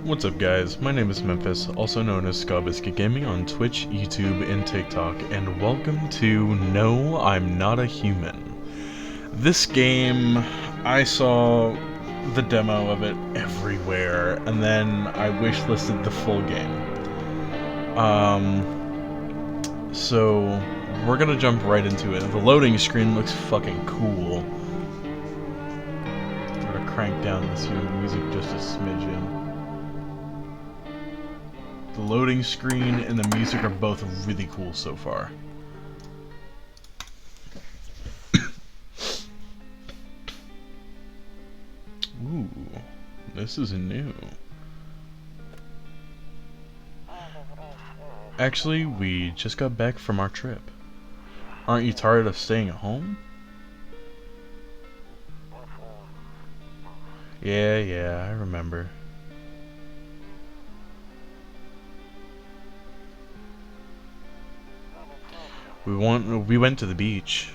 What's up guys, my name is Memphis, also known as Scabiscuit Gaming on Twitch, YouTube, and TikTok, and welcome to No, I'm Not a Human. This game, I saw the demo of it everywhere, and then I wishlisted the full game. So we're gonna jump right into it. The loading screen looks fucking cool. I'm gonna crank down this here music just a smidgen. The loading screen and the music are both really cool so far. Ooh, this is new. Actually, we just got back from our trip. Aren't you tired of staying at home? Yeah, I remember. We went to the beach,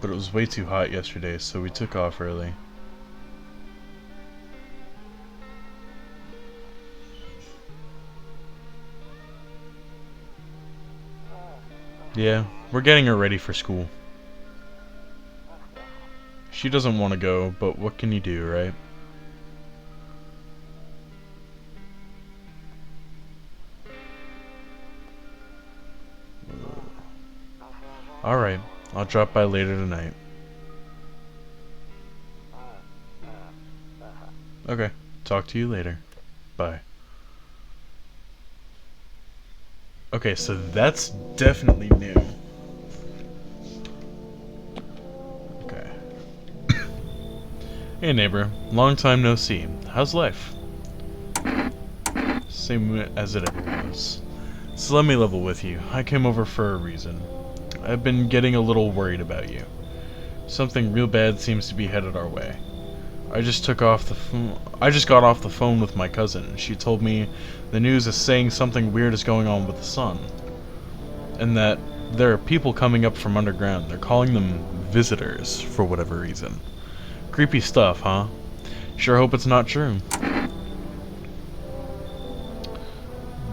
but it was way too hot yesterday, so we took off early. Yeah, we're getting her ready for school. She doesn't want to go, but what can you do, right? Alright, I'll drop by later tonight. Okay, talk to you later. Bye. Okay, so that's definitely new. Okay. Hey neighbor, long time no see. How's life? Same as it ever was. So let me level with you. I came over for a reason. I've been getting a little worried about you. Something real bad seems to be headed our way. I just got off the phone with my cousin. She told me the news is saying something weird is going on with the sun. And that there are people coming up from underground. They're calling them visitors for whatever reason. Creepy stuff, huh? Sure hope it's not true.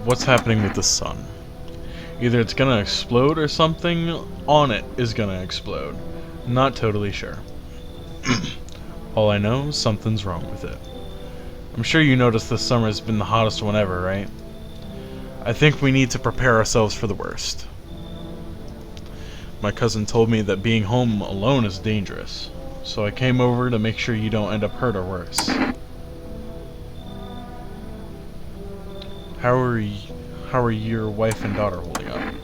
What's happening with the sun? Either it's gonna explode or something on it is gonna explode. Not totally sure. All I know, something's wrong with it. I'm sure you noticed this summer has been the hottest one ever, right? I think we need to prepare ourselves for the worst. My cousin told me that being home alone is dangerous, so I came over to make sure you don't end up hurt or worse. How are your wife and daughter holding up?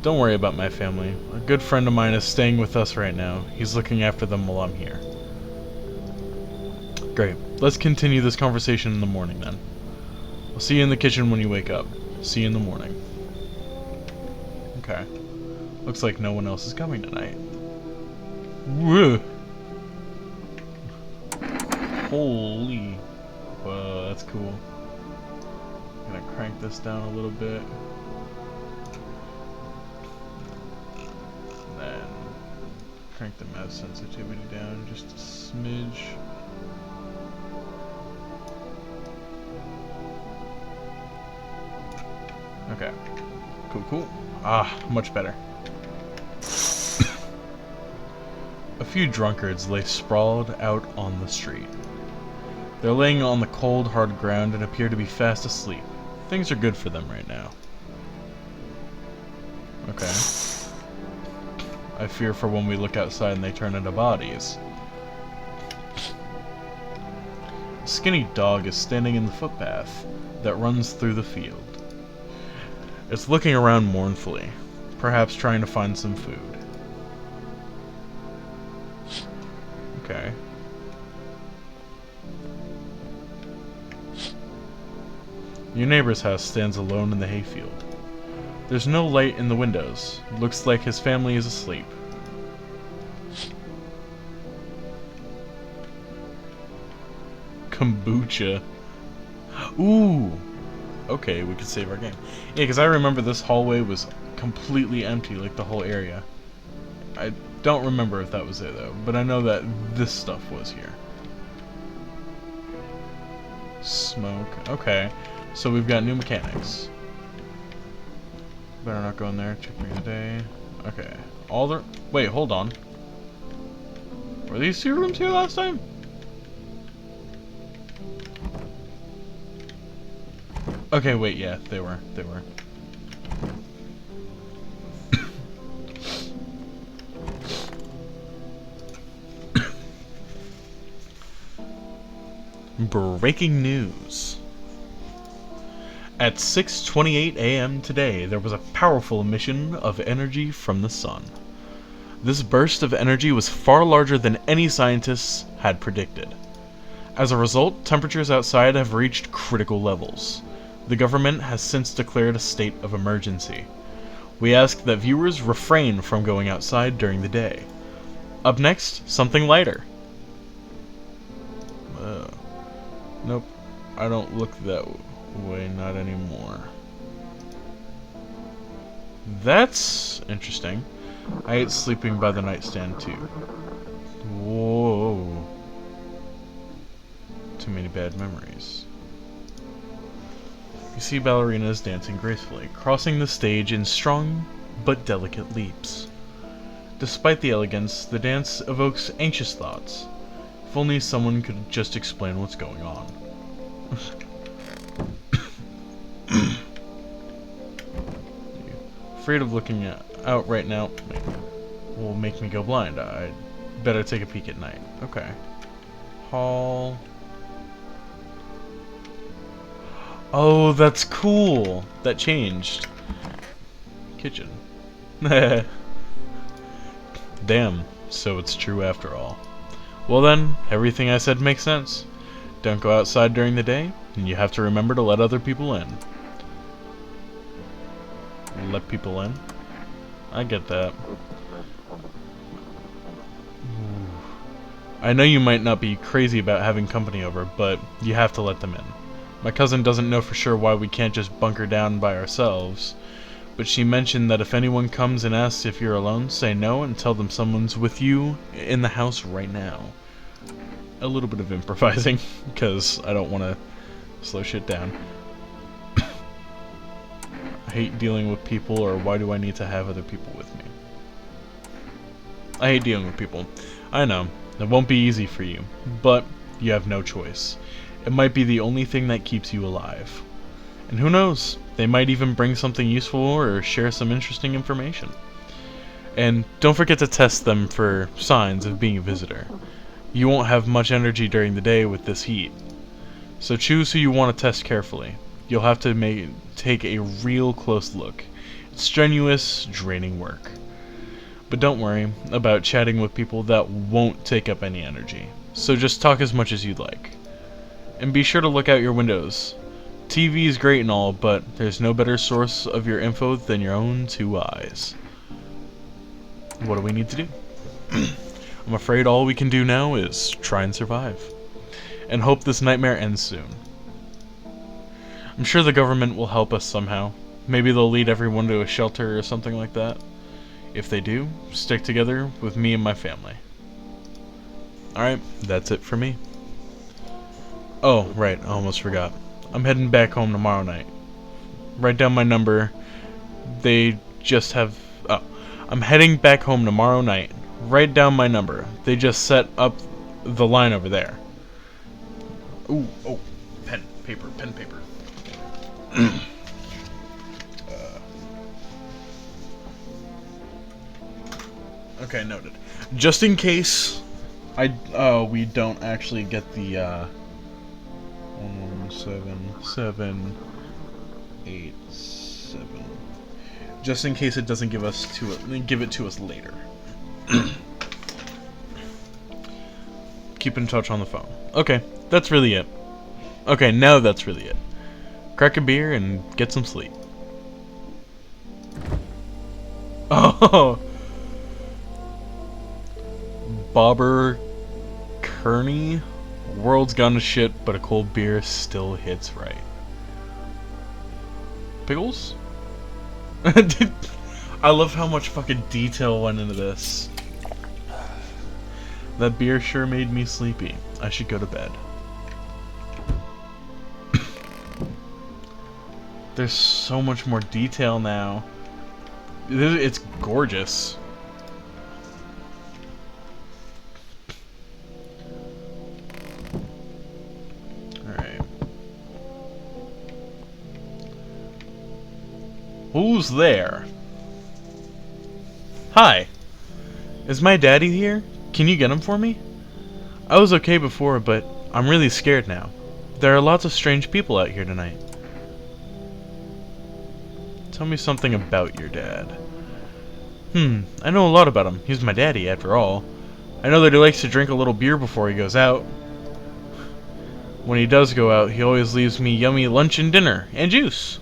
Don't worry about my family. A good friend of mine is staying with us right now. He's looking after them while I'm here. Great. Let's continue this conversation in the morning then. I'll see you in the kitchen when you wake up. See you in the morning. Okay. Looks like no one else is coming tonight. Whoa. Holy. Whoa, that's cool. I'm gonna crank this down a little bit. And then crank the mouse sensitivity down just a smidge. Okay. Cool. Ah, much better. A few drunkards lay sprawled out on the street. They're laying on the cold, hard ground and appear to be fast asleep. Things are good for them right now. Okay. I fear for when we look outside and they turn into bodies. A skinny dog is standing in the footpath that runs through the field. It's looking around mournfully, perhaps trying to find some food. Okay. Your neighbor's house stands alone in the hayfield. There's no light in the windows. Looks like his family is asleep. Kombucha. Ooh! Okay, we could save our game. Yeah, because I remember this hallway was completely empty, like the whole area. I don't remember if that was it, though, but I know that this stuff was here. Smoke. Okay. So we've got new mechanics. Better not go in there. Check me today. Okay. All the... Wait, hold on. Were these 2 rooms here last time? Okay, wait, yeah, they were. Breaking news. At 6:28 a.m. today, there was a powerful emission of energy from the sun. This burst of energy was far larger than any scientists had predicted. As a result, temperatures outside have reached critical levels. The government has since declared a state of emergency. We ask that viewers refrain from going outside during the day. Up next, something lighter. Nope, I don't look that way, not anymore. That's interesting. I hate sleeping by the nightstand too. Whoa. Too many bad memories. You see ballerinas dancing gracefully, crossing the stage in strong but delicate leaps. Despite the elegance, the dance evokes anxious thoughts. If only someone could just explain what's going on. Afraid of looking out right now will make me go blind. I'd better take a peek at night. Okay. Hall. Oh, that's cool. That changed. Kitchen. Damn, so it's true after all. Well then, everything I said makes sense. Don't go outside during the day, and you have to remember to let other people in. Let people in? I get that. I know you might not be crazy about having company over, but you have to let them in. My cousin doesn't know for sure why we can't just bunker down by ourselves, but she mentioned that if anyone comes and asks if you're alone, say no and tell them someone's with you in the house right now. A little bit of improvising, because I don't want to slow shit down. I hate dealing with people, or why do I need to have other people with me? I hate dealing with people. I know, it won't be easy for you, but you have no choice. It might be the only thing that keeps you alive. And who knows, they might even bring something useful or share some interesting information. And don't forget to test them for signs of being a visitor. You won't have much energy during the day with this heat. So choose who you want to test carefully. You'll have to take a real close look. It's strenuous, draining work. But don't worry about chatting with people that won't take up any energy. So just talk as much as you'd like. And be sure to look out your windows. TV is great and all, but there's no better source of your info than your own 2 eyes. What do we need to do? I'm afraid all we can do now is try and survive. And hope this nightmare ends soon. I'm sure the government will help us somehow. Maybe they'll lead everyone to a shelter or something like that. If they do, stick together with me and my family. Alright, that's it for me. Oh, right, I almost forgot. I'm heading back home tomorrow night. Write down my number. They just have... Oh, I'm heading back home tomorrow night. Write down my number. They just set up the line over there. Ooh, oh, pen, paper. Okay, noted. Just in case we don't actually get the 11787. Just in case it doesn't give it to us later. Keep in touch on the phone. Okay, that's really it. Okay, now that's really it. Crack a beer and get some sleep. Oh, Bobber Kearney. World's gone to shit, but a cold beer still hits right. Pickles? I love how much fucking detail went into this. That beer sure made me sleepy. I should go to bed. There's so much more detail now. It's gorgeous. Alright. Who's there? Hi. Is my daddy here? Can you get him for me? I was okay before, but I'm really scared now. There are lots of strange people out here tonight. Tell me something about your dad. I know a lot about him. He's my daddy, after all. I know that he likes to drink a little beer before he goes out. When he does go out, he always leaves me yummy lunch and dinner, and juice.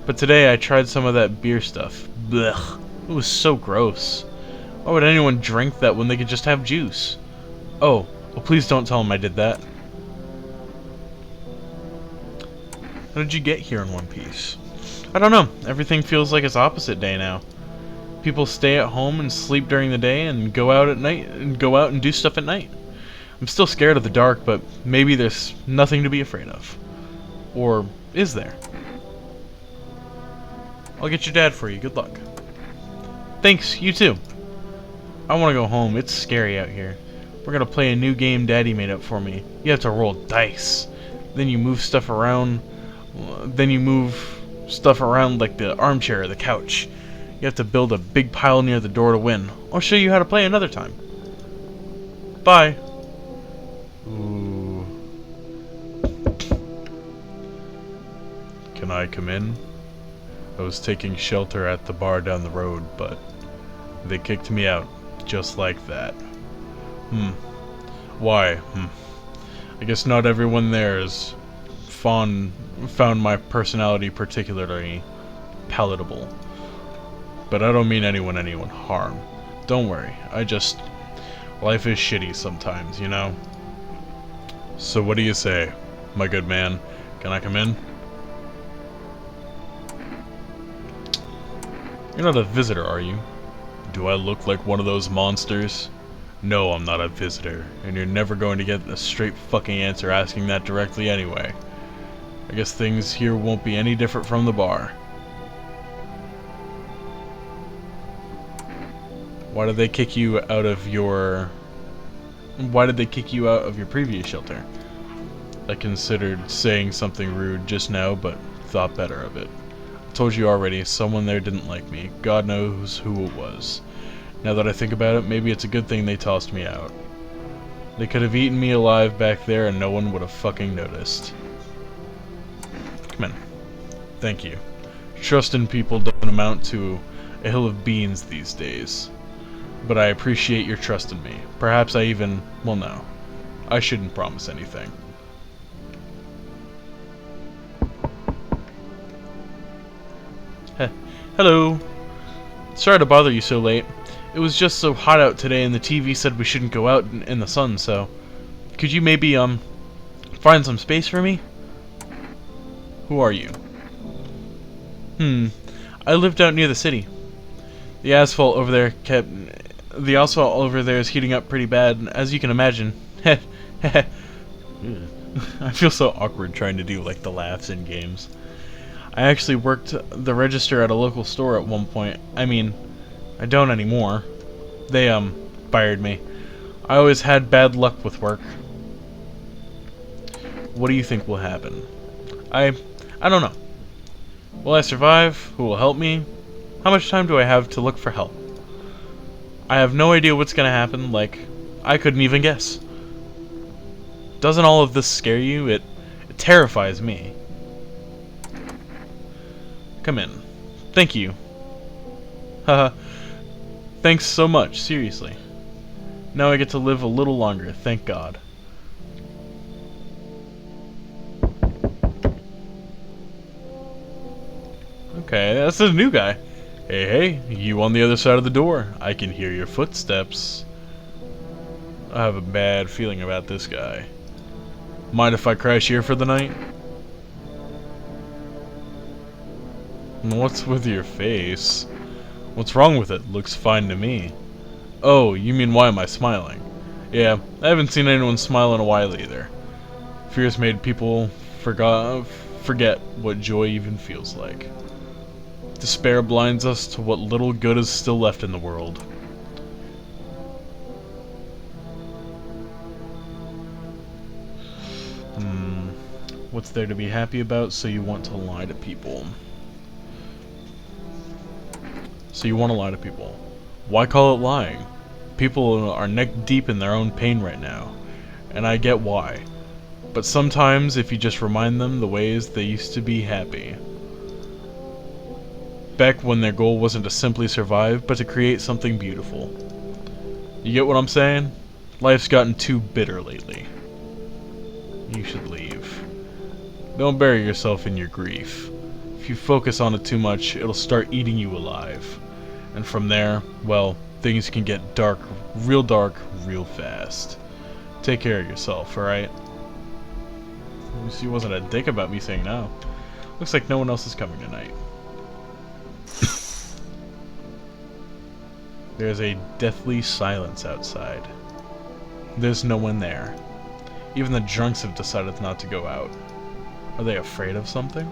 But today I tried some of that beer stuff. Blech. It was so gross. Why would anyone drink that when they could just have juice? Oh, well, please don't tell him I did that. How did you get here in one piece? I don't know. Everything feels like it's opposite day now. People stay at home and sleep during the day and go out at night and go out and do stuff at night. I'm still scared of the dark, but maybe there's nothing to be afraid of. Or is there? I'll get your dad for you. Good luck. Thanks, you too. I want to go home. It's scary out here. We're gonna play a new game Daddy made up for me. You have to roll dice. Then you move stuff around. Like the armchair or the couch. You have to build a big pile near the door to win. I'll show you how to play another time. Bye. Ooh. Can I come in? I was taking shelter at the bar down the road, but they kicked me out, just like that. Why? I guess not everyone there is found my personality particularly palatable. But I don't mean anyone harm. Don't worry, life is shitty sometimes, you know? So what do you say, my good man? Can I come in? You're not a visitor, are you? Do I look like one of those monsters? No, I'm not a visitor, and you're never going to get a straight fucking answer asking that directly anyway. I guess things here won't be any different from the bar. Why did they kick you out of your previous shelter? I considered saying something rude just now, but thought better of it. I told you already, someone there didn't like me. God knows who it was. Now that I think about it, maybe it's a good thing they tossed me out. They could have eaten me alive back there and no one would have fucking noticed. Come in. Thank you. Trust in people doesn't amount to a hill of beans these days. But I appreciate your trust in me. Perhaps I even... well, no. I shouldn't promise anything. Hello. Sorry to bother you so late. It was just so hot out today and the TV said we shouldn't go out in the sun, so... Could you maybe, find some space for me? Who are you? I lived out near the city. The asphalt over there is heating up pretty bad, as you can imagine. I feel so awkward trying to do like the laughs in games. I actually worked the register at a local store at one point. I mean, I don't anymore. They fired me. I always had bad luck with work. What do you think will happen? I don't know. Will I survive? Who will help me? How much time do I have to look for help? I have no idea what's gonna happen, like, I couldn't even guess. Doesn't all of this scare you? It terrifies me. Come in. Thank you. Haha. Thanks so much, seriously. Now I get to live a little longer, thank God. Okay, that's a new guy. Hey, you on the other side of the door. I can hear your footsteps. I have a bad feeling about this guy. Mind if I crash here for the night? What's with your face? What's wrong with it? Looks fine to me. Oh, you mean why am I smiling? Yeah, I haven't seen anyone smile in a while either. Fears made people forget forget what joy even feels like. Despair blinds us to what little good is still left in the world. What's there to be happy about, so you want to lie to people? So you want to lie to people. Why call it lying? People are neck deep in their own pain right now, and I get why. But sometimes, if you just remind them the ways they used to be happy. Back when their goal wasn't to simply survive, but to create something beautiful. You get what I'm saying? Life's gotten too bitter lately. You should leave. Don't bury yourself in your grief. If you focus on it too much, it'll start eating you alive. And from there, well, things can get dark, real fast. Take care of yourself, alright? He wasn't a dick about me saying no. Looks like no one else is coming tonight. There's a deathly silence outside. There's no one there. Even the drunks have decided not to go out. Are they afraid of something?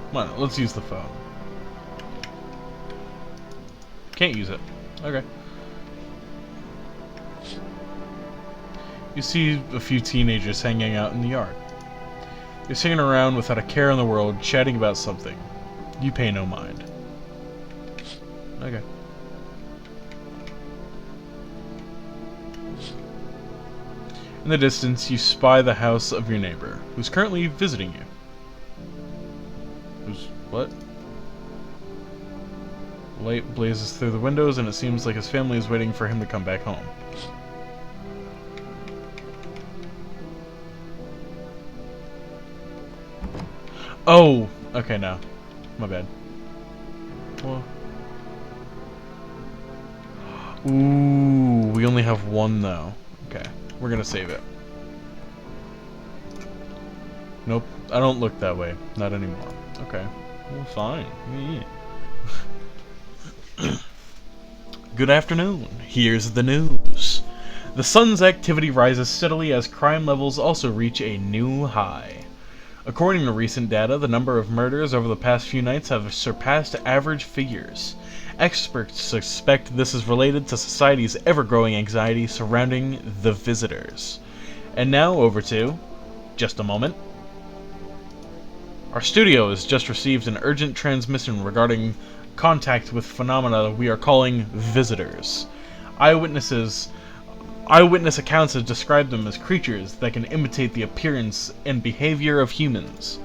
Come on, let's use the phone. Can't use it. Okay. You see a few teenagers hanging out in the yard. They're sitting around without a care in the world, chatting about something. You pay no mind. Okay. In the distance, you spy the house of your neighbor, who's currently visiting you. Who's what? Light blazes through the windows, and it seems like his family is waiting for him to come back home. Oh! Okay, no. My bad. Well. Ooh, we only have one, though. Okay, we're gonna save it. Nope, I don't look that way. Not anymore. Okay, well, fine. Yeah. Good afternoon. Here's the news. The sun's activity rises steadily as crime levels also reach a new high. According to recent data, the number of murders over the past few nights have surpassed average figures. Experts suspect this is related to society's ever-growing anxiety surrounding the visitors. And now over to... just a moment. Our studio has just received an urgent transmission regarding contact with phenomena we are calling visitors. Eyewitness accounts have described them as creatures that can imitate the appearance and behavior of humans,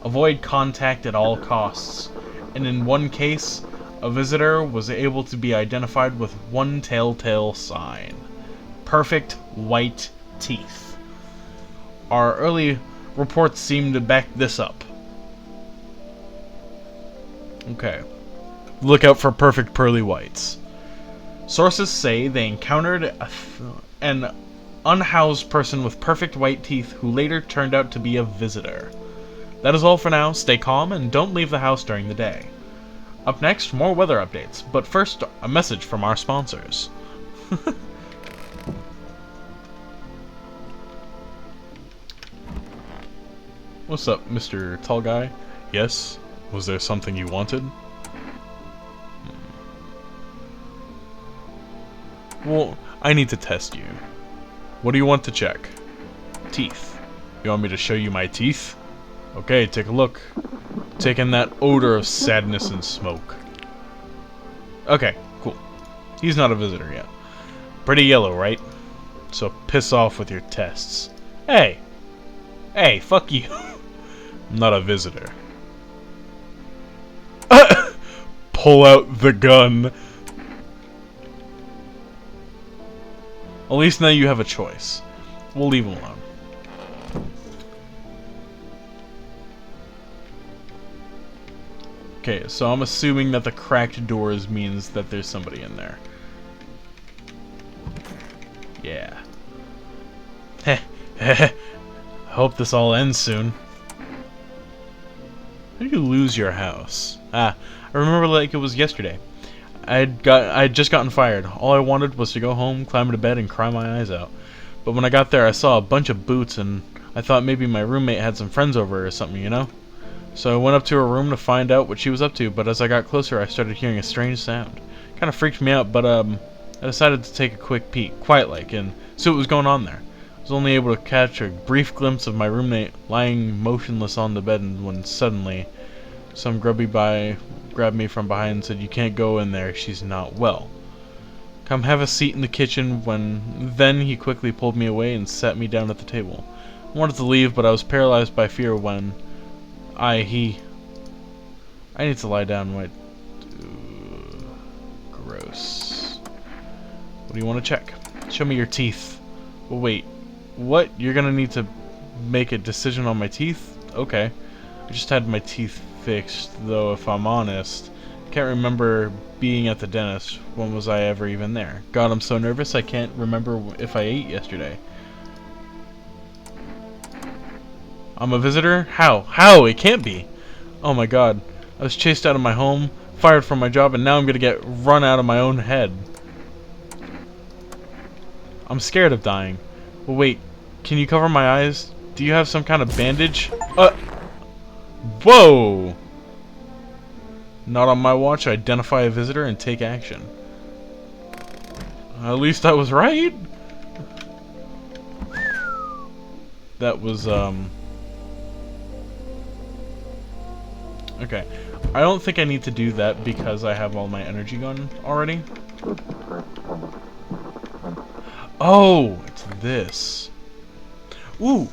avoid contact at all costs, and in one case, a visitor was able to be identified with one telltale sign: perfect white teeth. Our early reports seem to back this up. Okay. Look out for perfect pearly whites. Sources say they encountered an unhoused person with perfect white teeth who later turned out to be a visitor. That is all for now. Stay calm and don't leave the house during the day. Up next, more weather updates, but first, a message from our sponsors. What's up, Mr. Tall Guy? Yes? Was there something you wanted? Well, I need to test you. What do you want to check? Teeth. You want me to show you my teeth? Okay, take a look. Take in that odor of sadness and smoke. Okay, cool. He's not a visitor yet. Pretty yellow, right? So piss off with your tests. Hey! Hey, fuck you. I'm not a visitor. Pull out the gun. At least now you have a choice. We'll leave him alone. Okay, so I'm assuming that the cracked doors means that there's somebody in there. Yeah. Heh. Hope this all ends soon. How did you lose your house? I remember like it was yesterday. I'd just gotten fired. All I wanted was to go home, climb into bed, and cry my eyes out. But when I got there, I saw a bunch of boots, and I thought maybe my roommate had some friends over or something, you know? So I went up to her room to find out what she was up to, but as I got closer, I started hearing a strange sound. Kind of freaked me out, but I decided to take a quick peek, quiet-like, and see what was going on there. I was only able to catch a brief glimpse of my roommate lying motionless on the bed when suddenly some grubby guy grabbed me from behind and said, "You can't go in there, she's not well. Come have a seat in the kitchen." Then he quickly pulled me away and sat me down at the table. I wanted to leave, but I was paralyzed by fear when I need to lie down. Wait. Gross. What do you want to check? Show me your teeth. Well, wait. What? You're gonna need to make a decision on my teeth? Okay. I just had my teeth fixed, though if I'm honest, I can't remember being at the dentist. When was I ever even there? God, I'm so nervous I can't remember if I ate yesterday. I'm a visitor? How? How? It can't be! Oh my god. I was chased out of my home, fired from my job, and now I'm gonna get run out of my own head. I'm scared of dying. Well, wait. Can you cover my eyes? Do you have some kind of bandage? Whoa! Not on my watch. Identify a visitor and take action. At least I was right. That was, okay. I don't think I need to do that because I have all my energy gone already. Oh, it's this. Ooh.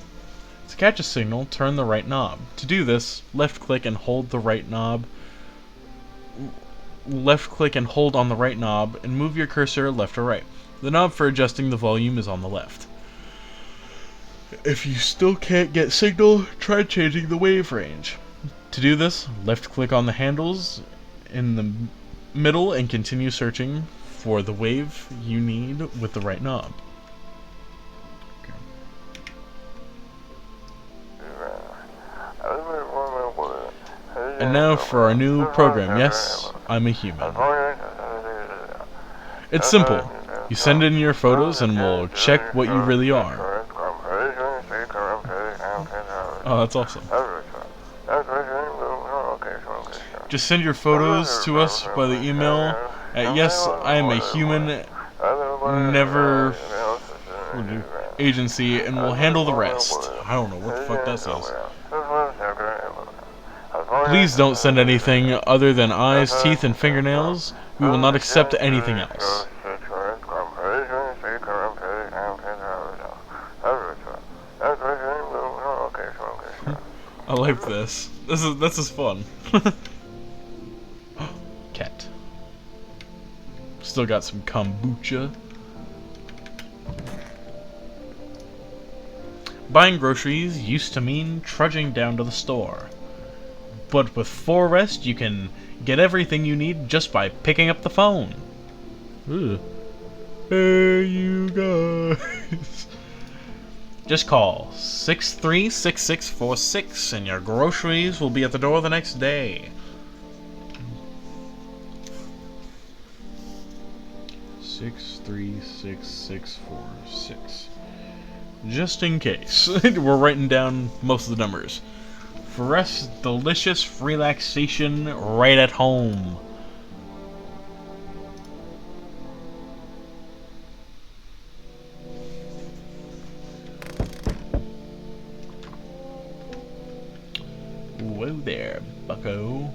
To catch a signal, turn the right knob. To do this, left click and hold the right knob. Left click and hold on the right knob and move your cursor left or right. The knob for adjusting the volume is on the left. If you still can't get signal, try changing the wave range. To do this, left click on the handles in the middle and continue searching for the wave you need with the right knob. And now for our new program. Yes, I'm a human. It's simple. You send in your photos and we'll check what you really are. Oh, that's awesome. Just send your photos to us by the email at yesimahuman agency, and we'll handle the rest. I don't know what the fuck that says. Please don't send anything other than eyes, teeth, and fingernails. We will not accept anything else. I like this. This is fun. Cat. Still got some kombucha. Buying groceries used to mean trudging down to the store. But with 4Rest, you can get everything you need just by picking up the phone. Ugh. Hey, you guys. Just call 636646 and your groceries will be at the door the next day. 636646. Just in case. We're writing down most of the numbers. For rest, delicious relaxation right at home. Whoa there, bucko.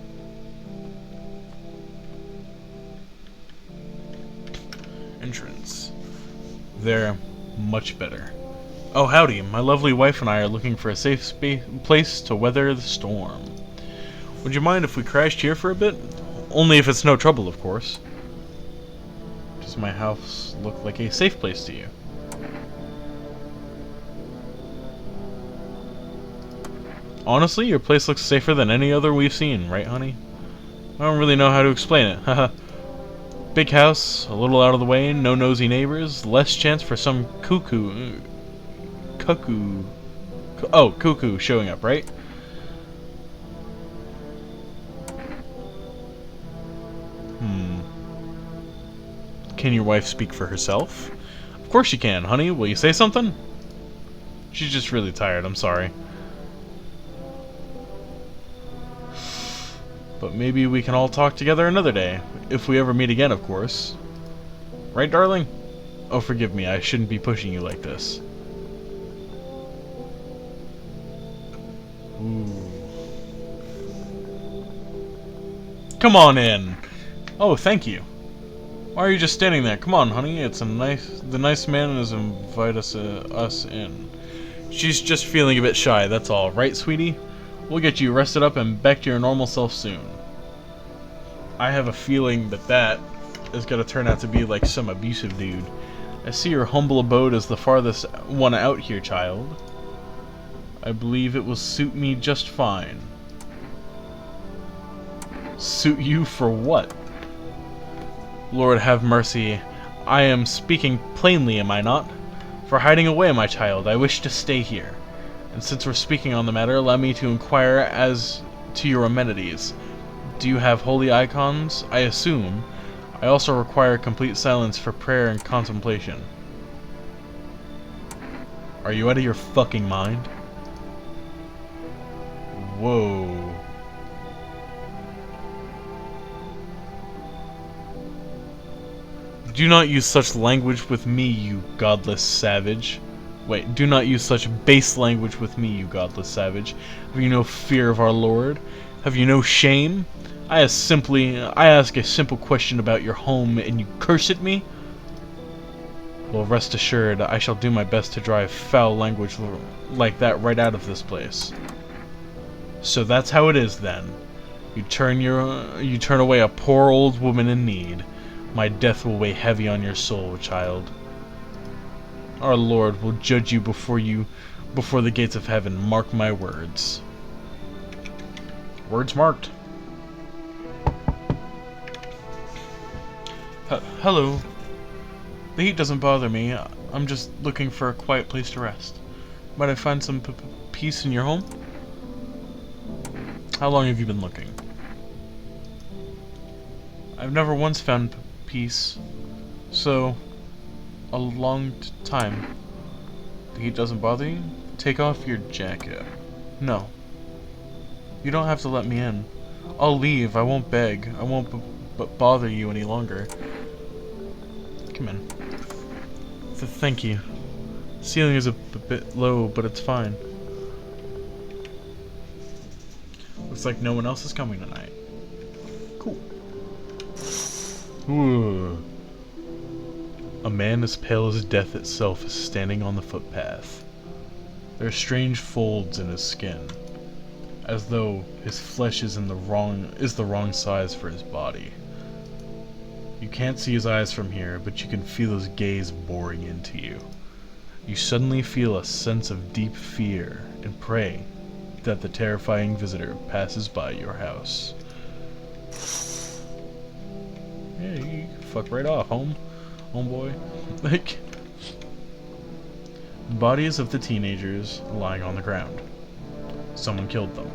Entrance. They're much better. Oh, howdy. My lovely wife and I are looking for a safe place to weather the storm. Would you mind if we crashed here for a bit? Only if it's no trouble, of course. Does my house look like a safe place to you? Honestly, your place looks safer than any other we've seen, right, honey? I don't really know how to explain it. Haha. Big house, a little out of the way, no nosy neighbors, less chance for some cuckoo showing up, right? Can your wife speak for herself? Of course she can, honey. Will you say something? She's just really tired, I'm sorry. But maybe we can all talk together another day. If we ever meet again, of course. Right, darling? Oh, forgive me, I shouldn't be pushing you like this. Ooh. Come on in! Oh, thank you. Why are you just standing there? Come on, honey, the nice man has invited us in. She's just feeling a bit shy, that's all. Right, sweetie? We'll get you rested up and back to your normal self soon. I have a feeling that is going to turn out to be like some abusive dude. I see your humble abode is the farthest one out here, child. I believe it will suit me just fine. Suit you for what? Lord have mercy. I am speaking plainly, am I not? For hiding away, my child, I wish to stay here. And since we're speaking on the matter, allow me to inquire as to your amenities. Do you have holy icons? I assume. I also require complete silence for prayer and contemplation. Are you out of your fucking mind? Whoa. Do not use such language with me, you godless savage. Wait, do not use such base language with me, you godless savage. Have you no fear of our Lord? Have you no shame? I ask a simple question about your home, and you curse at me? Well, rest assured, I shall do my best to drive foul language like that right out of this place. So that's how it is, then. You turn away a poor old woman in need. My death will weigh heavy on your soul, child. Our Lord will judge you before the gates of heaven. Mark my words. Words marked. Hello. The heat doesn't bother me. I'm just looking for a quiet place to rest. Might I find some peace in your home? How long have you been looking? I've never once found peace, so a long time. The heat doesn't bother you? Take off your jacket. No. You don't have to let me in. I'll leave. I won't beg. I won't bother you any longer. Come in. Thank you. The ceiling is a bit low, but it's fine. Looks like no one else is coming tonight. Cool. Ooh. A man as pale as death itself is standing on the footpath. There are strange folds in his skin, as though his flesh is the wrong size for his body. You can't see his eyes from here, but you can feel his gaze boring into you. You suddenly feel a sense of deep fear and pray that the terrifying visitor passes by your house. Yeah, you can fuck right off, homeboy. Like, bodies of the teenagers lying on the ground. Someone killed them.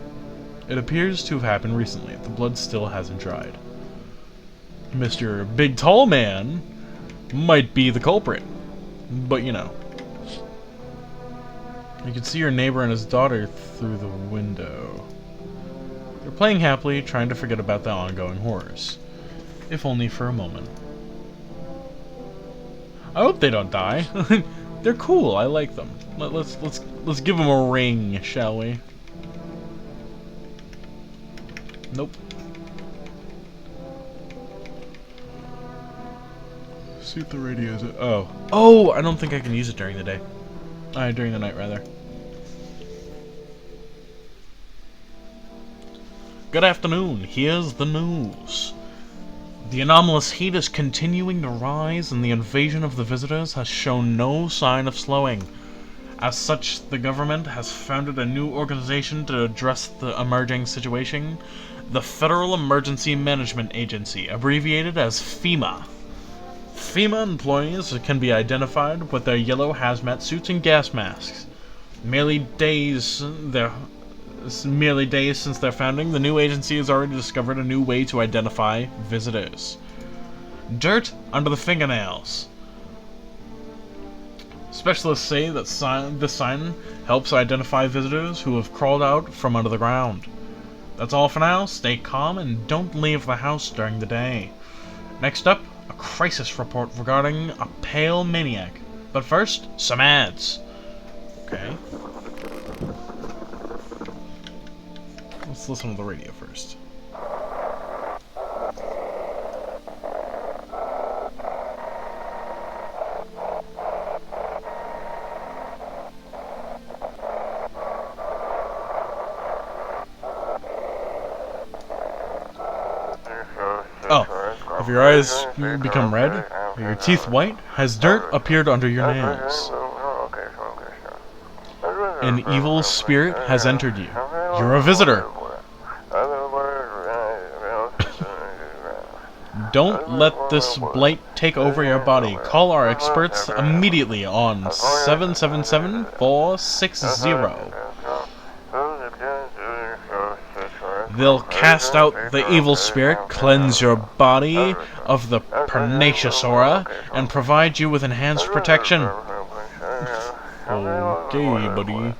It appears to have happened recently. The blood still hasn't dried. Mr. Big Tall Man might be the culprit, but you know. You can see your neighbor and his daughter through the window. They're playing happily, trying to forget about the ongoing horrors, if only for a moment. I hope they don't die. They're cool. I like them. Let's give them a ring, shall we? Nope. See if the radio's... Oh, I don't think I can use it during the day. During the night, rather. Good afternoon. Here's the news. The anomalous heat is continuing to rise, and the invasion of the visitors has shown no sign of slowing. As such, the government has founded a new organization to address the emerging situation, the Federal Emergency Management Agency, abbreviated as FEMA. FEMA employees can be identified with their yellow hazmat suits and gas masks. Merely days since their founding, the new agency has already discovered a new way to identify visitors. Dirt under the fingernails. Specialists say that this sign helps identify visitors who have crawled out from under the ground. That's all for now. Stay calm and don't leave the house during the day. Next up, a crisis report regarding a pale maniac. But first, some ads. Okay. Let's listen to the radio first. Oh, if your eyes become red, or your teeth white, has dirt appeared under your nails? An evil spirit has entered you. You're a visitor. Don't let this blight take over your body. Call our experts immediately on 777-460. They'll cast out the evil spirit, cleanse your body of the pernicious aura, and provide you with enhanced protection. Okay, buddy.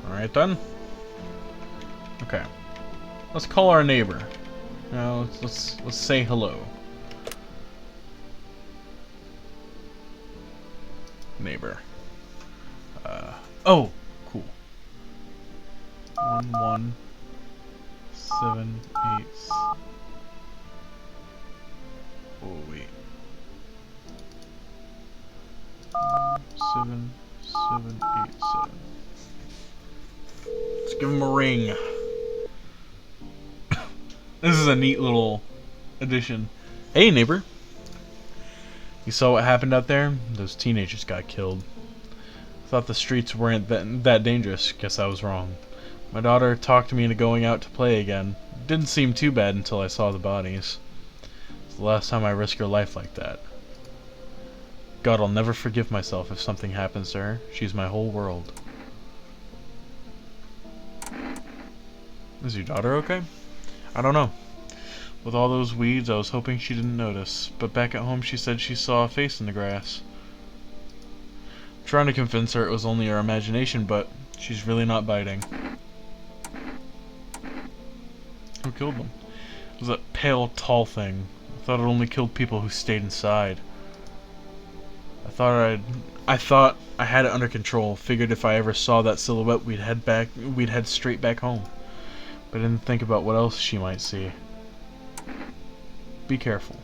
Alright then. Okay. Let's call our neighbor. Now let's say hello. Neighbor. Oh, cool. 11786. Oh wait. 7787. Let's give him a ring. This is a neat little addition. Hey, neighbor. You saw what happened out there? Those teenagers got killed. Thought the streets weren't that dangerous. Guess I was wrong. My daughter talked me into going out to play again. Didn't seem too bad until I saw the bodies. It's the last time I risk her life like that. God, I'll never forgive myself if something happens to her. She's my whole world. Is your daughter okay? I don't know. With all those weeds, I was hoping she didn't notice. But back at home, she said she saw a face in the grass. I'm trying to convince her it was only her imagination, but she's really not biting. Who killed them? It was that pale, tall thing. I thought it only killed people who stayed inside. I thought I had it under control. Figured if I ever saw that silhouette, we'd head straight back home. But I didn't think about what else she might see. Be careful.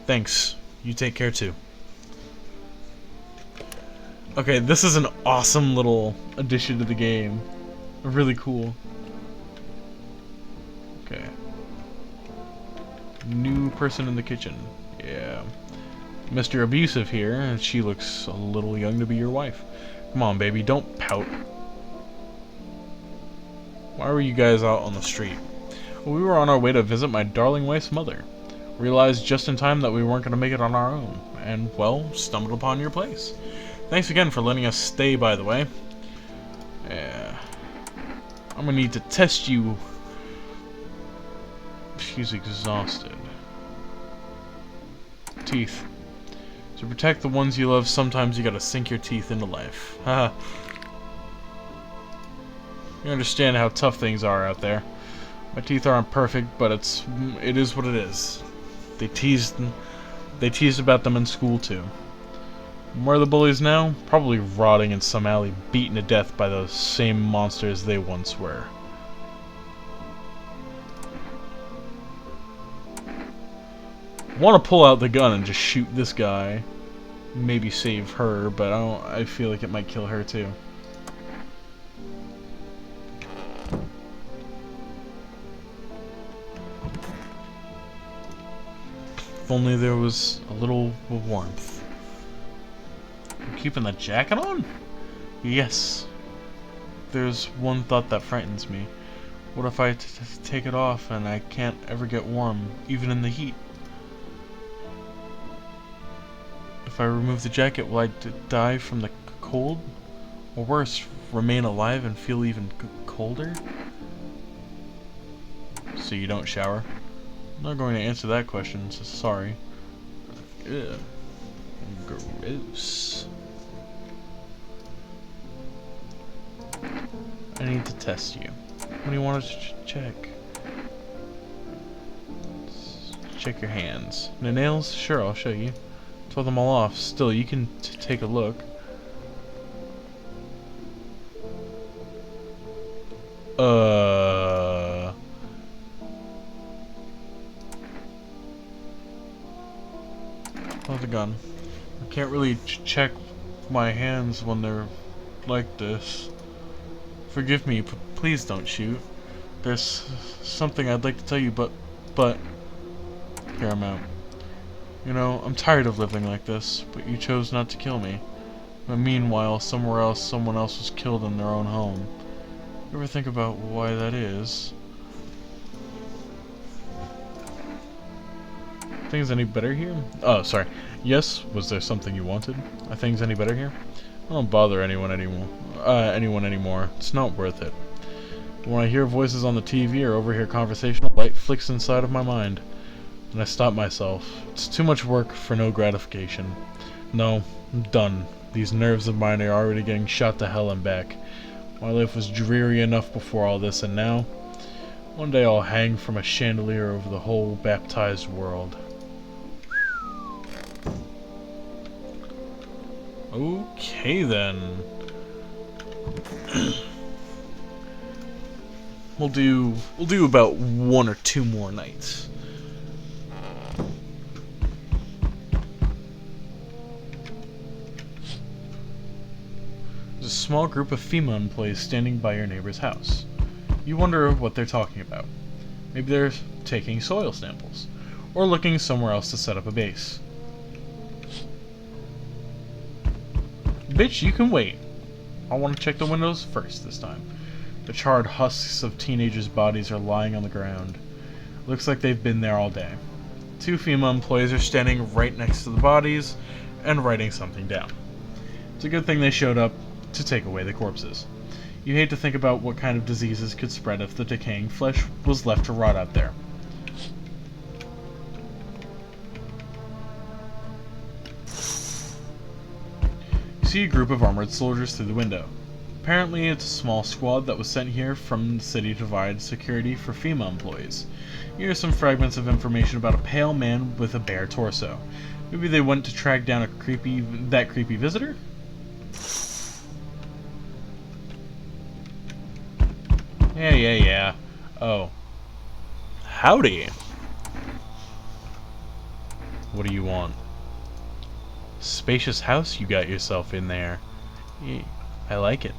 Thanks. You take care too. Okay, this is an awesome little addition to the game. Really cool. Okay. New person in the kitchen. Yeah. Mr. Abusive here, and she looks a little young to be your wife. Come on, baby, don't pout. Why were you guys out on the street? Well, we were on our way to visit my darling wife's mother. Realized just in time that we weren't going to make it on our own, and, well, stumbled upon your place. Thanks again for letting us stay, by the way. Yeah. I'm going to need to test you. She's exhausted. Teeth. To protect the ones you love, sometimes you gotta sink your teeth into life. Haha. You understand how tough things are out there. My teeth aren't perfect, but it is what it is. They teased about them in school too. And where are the bullies now? Probably rotting in some alley, beaten to death by those same monsters they once were. Want to pull out the gun and just shoot this guy. Maybe save her, but I feel like it might kill her too. If only there was a little warmth. You're keeping the jacket on? Yes. There's one thought that frightens me. What if I take it off and I can't ever get warm, even in the heat? If I remove the jacket, will I die from the cold? Or worse, remain alive and feel even colder? So you don't shower? I'm not going to answer that question, so sorry. Ew. Gross. I need to test you. What do you want to check? Check your hands. The nails? Sure, I'll show you. Tore them all off. Still, you can take a look. Oh, the gun. I can't really check my hands when they're like this. Forgive me, please don't shoot. There's something I'd like to tell you, but... Here, I'm out. You know, I'm tired of living like this, but you chose not to kill me. But meanwhile, somewhere else, someone else was killed in their own home. You ever think about why that is? Things any better here? Oh, sorry. Yes, was there something you wanted? Are things any better here? I don't bother anyone anymore. It's not worth it. When I hear voices on the TV or overhear conversation, a light flicks inside of my mind. And I stop myself. It's too much work for no gratification. No, I'm done. These nerves of mine are already getting shot to hell and back. My life was dreary enough before all this, and now? One day I'll hang from a chandelier over the whole baptized world. Okay then. We'll do about 1 or 2 more nights. There's a small group of FEMA employees standing by your neighbor's house. You wonder what they're talking about. Maybe they're taking soil samples, or looking somewhere else to set up a base. Bitch, you can wait. I want to check the windows first this time. The charred husks of teenagers' bodies are lying on the ground. Looks like they've been there all day. 2 FEMA employees are standing right next to the bodies and writing something down. It's a good thing they showed up to take away the corpses. You hate to think about what kind of diseases could spread if the decaying flesh was left to rot out there. You see a group of armored soldiers through the window. Apparently it's a small squad that was sent here from the city to provide security for FEMA employees. You hear some fragments of information about a pale man with a bare torso. Maybe they went to track down that creepy visitor? Yeah. Oh. Howdy. What do you want? Spacious house you got yourself in there. Yeah, I like it.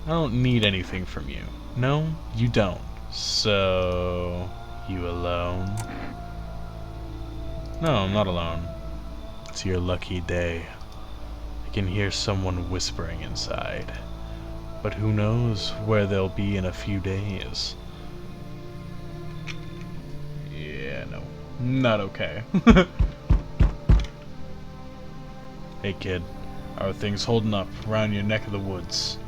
I don't need anything from you. No, you don't. So... you alone? No, I'm not alone. It's your lucky day. I can hear someone whispering inside. But who knows where they'll be in a few days. Yeah, no. Not okay. Hey kid, how are things holding up around your neck of the woods?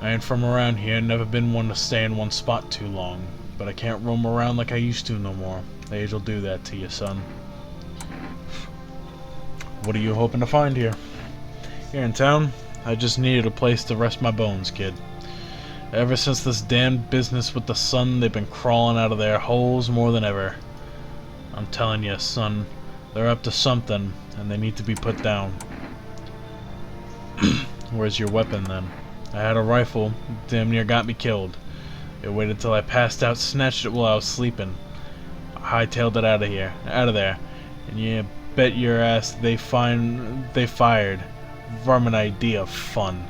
I ain't from around here, never been one to stay in one spot too long, but I can't roam around like I used to no more. Age'll do that to you, son. What are you hoping to find here? Here in town? I just needed a place to rest my bones, kid. Ever since this damned business with the sun, they've been crawling out of their holes more than ever. I'm telling you, son, they're up to something, and they need to be put down. Where's your weapon, then? I had a rifle, damn near got me killed. They waited till I passed out, snatched it while I was sleeping. I hightailed it out of there, and you bet your ass they fired. Varmint idea of fun.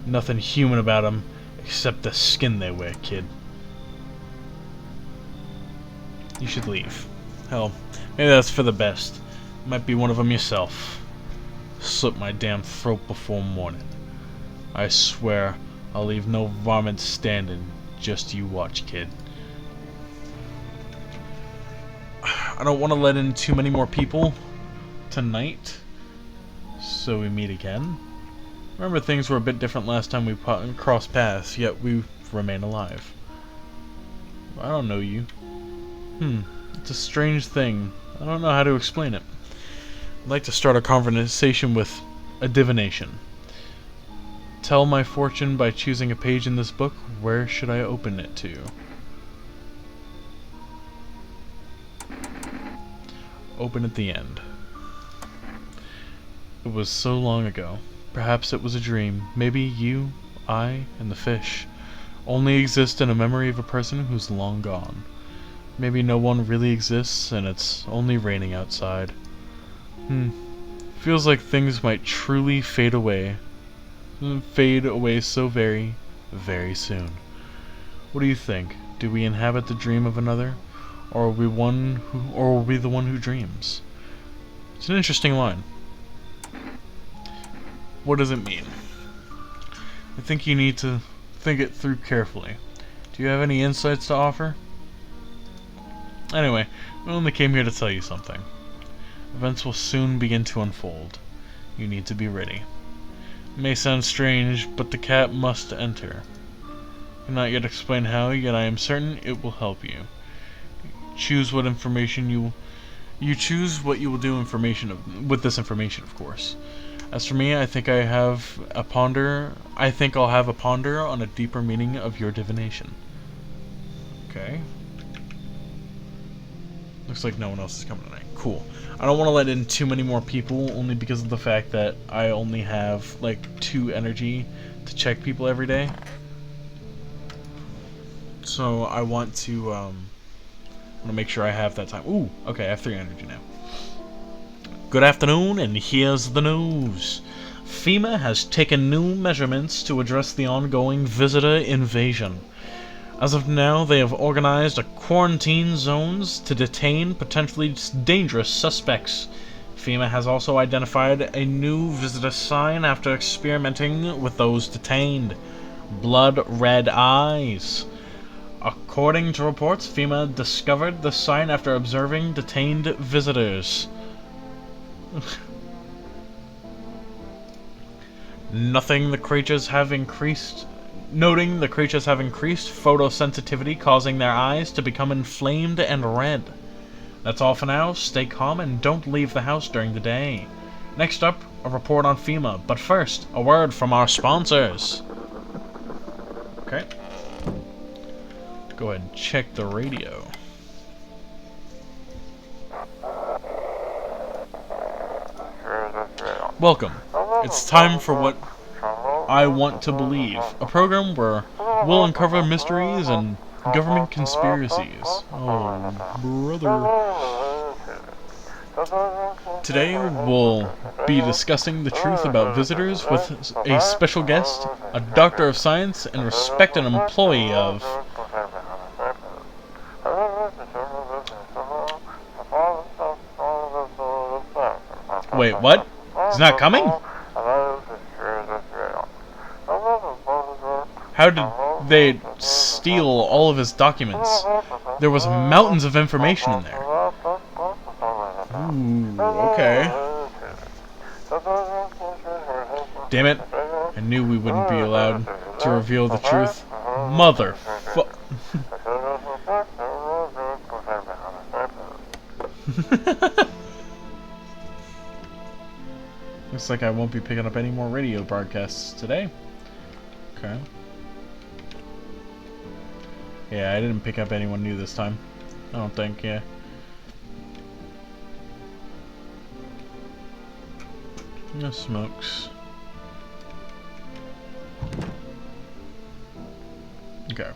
Nothing human about them, except the skin they wear, kid. You should leave. Hell, maybe that's for the best. You might be one of them yourself. Slit my damn throat before morning. I swear I'll leave no varmint standing. Just you watch, kid. I don't want to let in too many more people tonight, so we meet again. Remember, things were a bit different last time we crossed paths, yet we remain alive. I don't know you. It's a strange thing. I don't know how to explain it. I'd like to start a conversation with a divination. Tell my fortune by choosing a page in this book. Where should I open it to? Open at the end. It was so long ago. Perhaps it was a dream. Maybe you, I, and the fish only exist in a memory of a person who's long gone. Maybe no one really exists and it's only raining outside. Feels like things might truly fade away. Fade away so very, very soon. What do you think? Do we inhabit the dream of another? Or are we the one who dreams? It's an interesting line. What does it mean? I think you need to think it through carefully. Do you have any insights to offer? Anyway, we only came here to tell you something. Events will soon begin to unfold. You need to be ready. It may sound strange, but the cat must enter. I cannot yet explain how, yet I am certain it will help you. Choose what information you choose what you will do with this information, of course. As for me, I think I'll have a ponder on a deeper meaning of your divination. Okay. Looks like no one else is coming tonight. Cool. I don't want to let in too many more people, only because of the fact that I only have like 2 energy to check people every day. So I want to make sure I have that time. Ooh, okay, I have 3 energy now. Good afternoon, and here's the news. FEMA has taken new measurements to address the ongoing visitor invasion. As of now, they have organized quarantine zones to detain potentially dangerous suspects. FEMA has also identified a new visitor sign after experimenting with those detained. Blood red eyes. According to reports, FEMA discovered the sign after observing detained visitors. Noting the creatures have increased photosensitivity, causing their eyes to become inflamed and red. That's all for now. Stay calm and don't leave the house during the day. Next up, a report on FEMA, but first, a word from our sponsors. Okay. Go ahead and check the radio. Welcome. It's time for what I Want to Believe, a program where we'll uncover mysteries and government conspiracies. Oh, brother. Today we'll be discussing the truth about visitors with a special guest, a doctor of science and respected employee of... Wait, what? He's not coming? How did they steal all of his documents? There was mountains of information in there. Ooh, okay. Damn it. I knew we wouldn't be allowed to reveal the truth. Motherfuck. Looks like I won't be picking up any more radio broadcasts today. Okay. Yeah, I didn't pick up anyone new this time. I don't think, yeah. No smokes. Okay.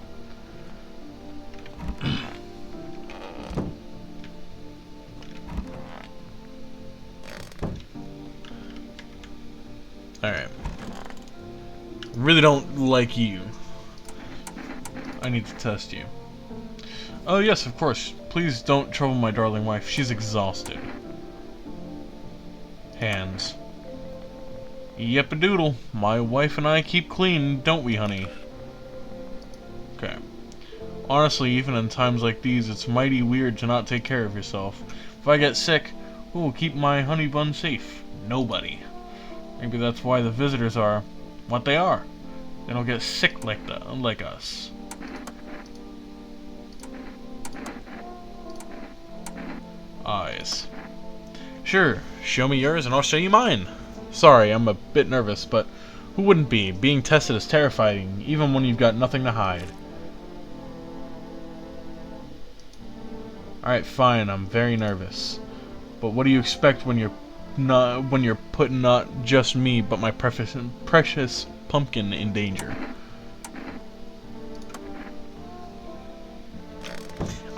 Alright. Really don't like you. I need to test you. Oh yes, of course. Please don't trouble my darling wife. She's exhausted. Hands. Yep-a-doodle. My wife and I keep clean, don't we, honey? Okay. Honestly, even in times like these, it's mighty weird to not take care of yourself. If I get sick, who will keep my honey bun safe? Nobody. Maybe that's why the visitors are What they are. They don't get sick like us. Eyes. Sure, show me yours and I'll show you mine. Sorry, I'm a bit nervous, but who wouldn't be? Being tested is terrifying, even when you've got nothing to hide. Alright, fine, I'm very nervous. But what do you expect when you're putting not just me, but my precious pumpkin in danger?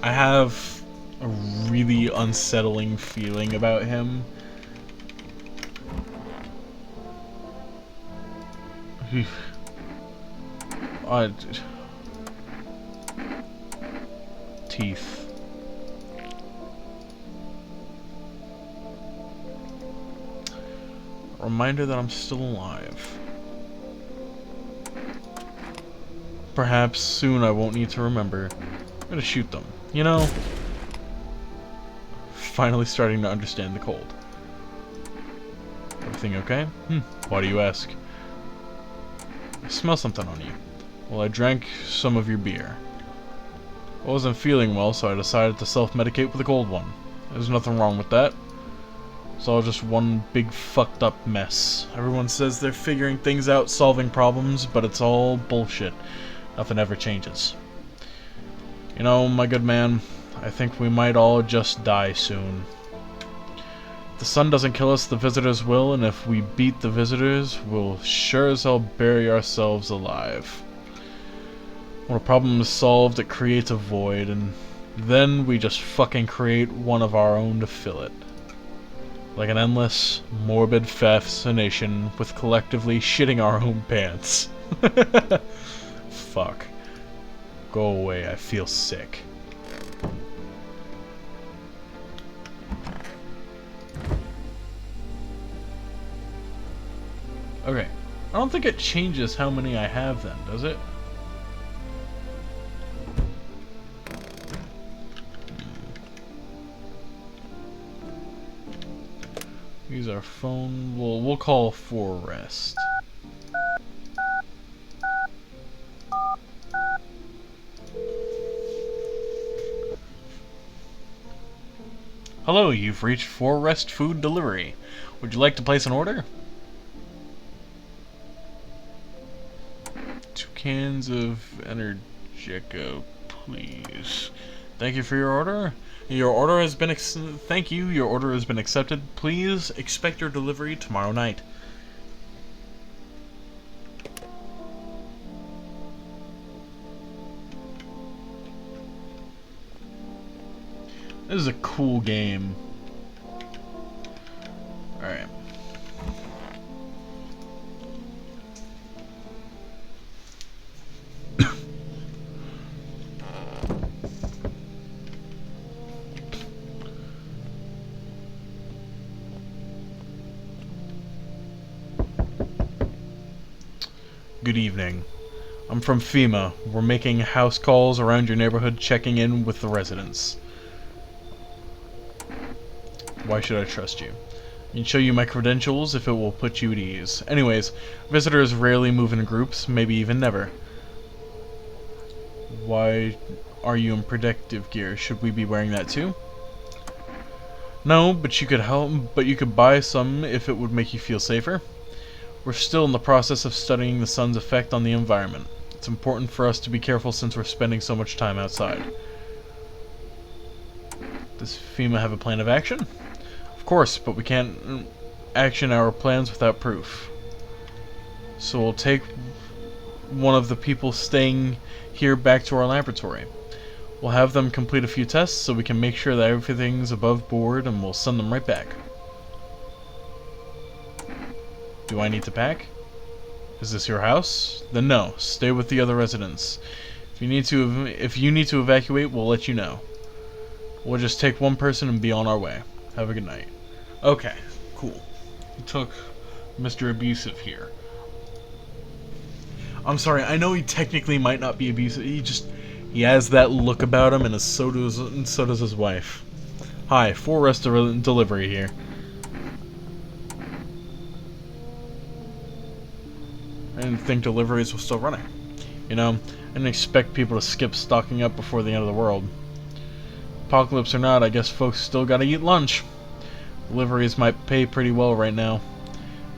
I have a really unsettling feeling about him. Teeth. Reminder that I'm still alive. Perhaps soon I won't need to remember. I'm gonna shoot them. You know, finally starting to understand the cold. Everything okay? Why do you ask? I smell something on you. Well, I drank some of your beer. I wasn't feeling well, so I decided to self-medicate with a cold one. There's nothing wrong with that. It's all just one big fucked up mess. Everyone says they're figuring things out, solving problems, but it's all bullshit. Nothing ever changes. You know, my good man, I think we might all just die soon. If the sun doesn't kill us, the visitors will, and if we beat the visitors, we'll sure as hell bury ourselves alive. When a problem is solved, it creates a void, and then we just fucking create one of our own to fill it. Like an endless, morbid fascination with collectively shitting our own pants. Fuck. Go away, I feel sick. Okay. I don't think it changes how many I have then, does it? Use our phone. We'll call for rest. Hello, you've reached For Rest Food Delivery. Would you like to place an order? 2 cans of Energica, please. Thank you for your order. Your order has been thank you. Your order has been accepted. Please expect your delivery tomorrow night. This is a cool game. Alright. Good evening. I'm from FEMA. We're making house calls around your neighborhood, checking in with the residents. Why should I trust you? I can show you my credentials if it will put you at ease. Anyways, visitors rarely move in groups, maybe even never. Why are you in protective gear? Should we be wearing that too? No, but you could help. But you could buy some if it would make you feel safer. We're still in the process of studying the sun's effect on the environment. It's important for us to be careful since we're spending so much time outside. Does FEMA have a plan of action? Of course, but we can't action our plans without proof. So we'll take one of the people staying here back to our laboratory. We'll have them complete a few tests so we can make sure that everything's above board, and we'll send them right back. Do I need to pack? Is this your house? Then no, stay with the other residents. If you need to evacuate, we'll let you know. We'll just take one person and be on our way. Have a good night. Okay, cool. He took Mr. Abusive here. I'm sorry, I know he technically might not be abusive. He has that look about him, and so does his wife. Hi, For Rest Delivery here. think deliveries were still running. You know, I didn't expect people to skip stocking up before the end of the world. Apocalypse or not, I guess folks still gotta eat lunch. Deliveries might pay pretty well right now,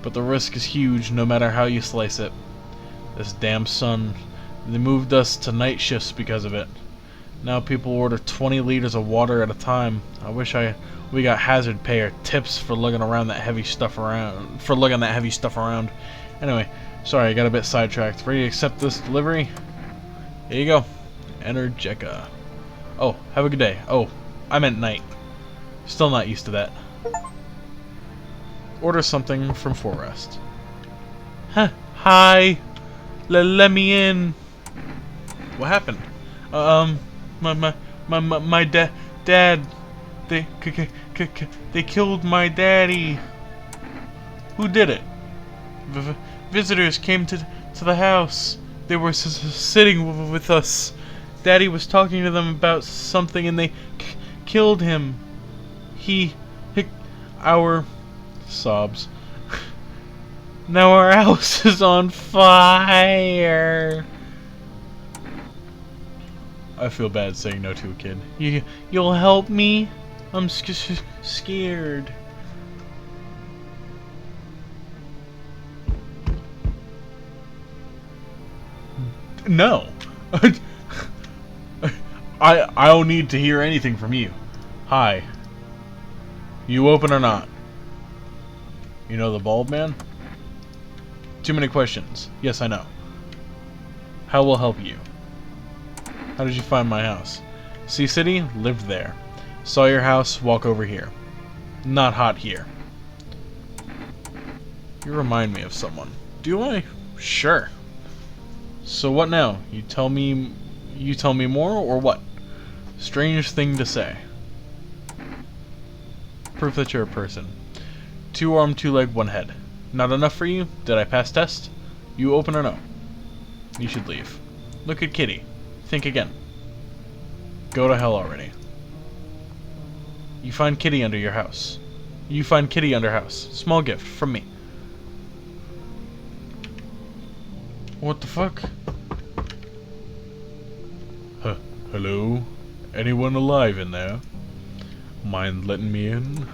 but the risk is huge no matter how you slice it. This damn sun, they moved us to night shifts because of it. Now people order 20 liters of water at a time. I wish we got hazard pay or tips for lugging that heavy stuff around. Anyway, sorry, I got a bit sidetracked. Ready to accept this delivery? Here you go. Energeca. Oh, have a good day. Oh, I meant night. Still not used to that. Order something from Forest. Huh, hi. Let me in. What happened? My dad. They killed my daddy. Who did it? Visitors came to the house. They were sitting with us. Daddy was talking to them about something and they killed him. Our sobs. Now our house is on fire. I feel bad saying no to a kid. You'll help me? I'm scared. No. I don't need to hear anything from you. Hi. You open or not? You know the bald man? Too many questions. Yes, I know. How will help you? How did you find my house? Sea City? Lived there. Saw your house, walk over here. Not hot here. You remind me of someone. Do I? Sure. So what now? You tell me more, or what? Strange thing to say. Proof that you're a person. 2 arm, 2 leg, 1 head. Not enough for you? Did I pass test? You open or no? You should leave. Look at Kitty. Think again. Go to hell already. You find Kitty under your house. You find Kitty under house. Small gift from me. What the fuck? Hello? Anyone alive in there? Mind letting me in?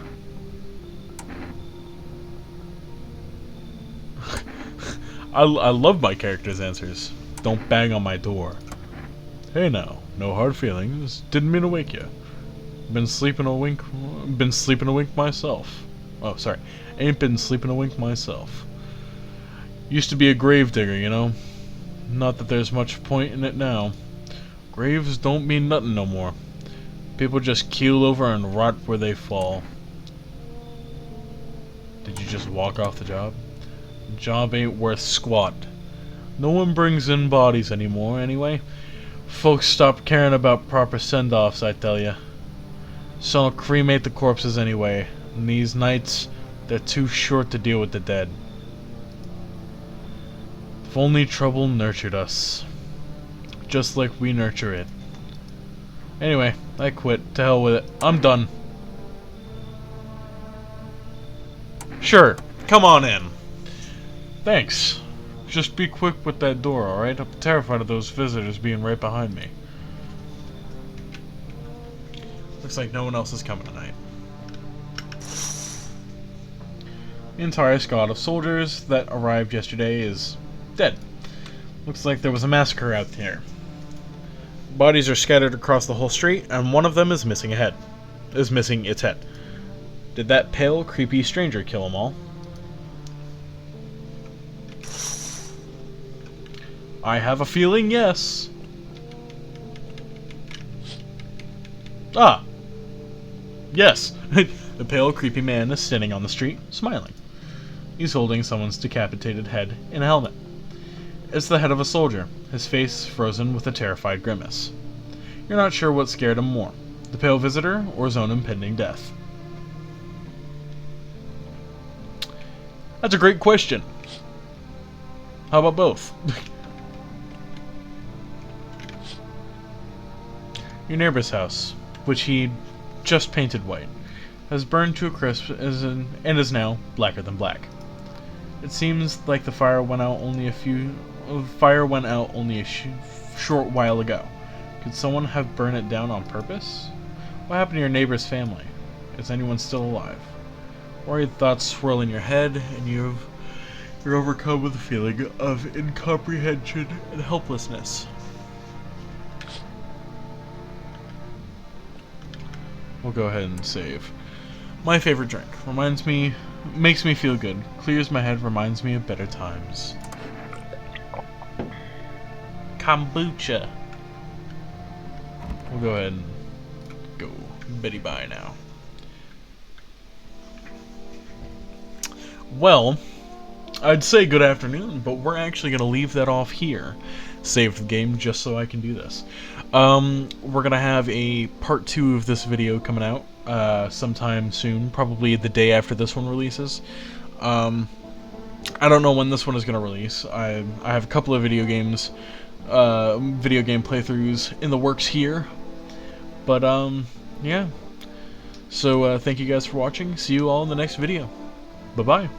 I love my character's answers. Don't bang on my door. Hey now, no hard feelings. Didn't mean to wake you. Been sleeping a wink myself. Oh, sorry. Ain't been sleeping a wink myself. Used to be a grave digger, you know. Not that there's much point in it now. Graves don't mean nothing no more. People just keel over and rot where they fall. Did you just walk off the job? Job ain't worth squat. No one brings in bodies anymore, anyway. Folks stopped caring about proper send-offs, I tell ya. So I'll cremate the corpses anyway. And these nights, they're too short to deal with the dead. If only trouble nurtured us. Just like we nurture it. Anyway, I quit. To hell with it. I'm done. Sure, come on in. Thanks. Just be quick with that door, alright? I'm terrified of those visitors being right behind me. Looks like no one else is coming tonight. The entire squad of soldiers that arrived yesterday is dead. Looks like there was a massacre out here. Bodies are scattered across the whole street, and one of them is missing its head. Did that pale, creepy stranger kill them all? I have a feeling yes. Ah. Yes. The pale, creepy man is standing on the street, smiling. He's holding someone's decapitated head in a helmet. It's the head of a soldier, his face frozen with a terrified grimace. You're not sure what scared him more, the pale visitor or his own impending death. That's a great question. How about both? Your neighbor's house, which he just painted white, has burned to a crisp and is now blacker than black. It seems like the fire went out only a short while ago. Could someone have burned it down on purpose? What happened to your neighbor's family? Is anyone still alive? Worried thoughts swirl in your head, and you're overcome with a feeling of incomprehension and helplessness. We'll go ahead and save. My favorite drink. Makes me feel good. Clears my head, reminds me of better times. Kombucha. We'll go ahead and go Betty bye now. Well, I'd say good afternoon, but we're actually going to leave that off here. Save the game just so I can do this. We're going to have a part 2 of this video coming out sometime soon, probably the day after this one releases. I don't know when this one is going to release. I have a couple of video game playthroughs in the works here. But, yeah. So, thank you guys for watching. See you all in the next video. Bye-bye.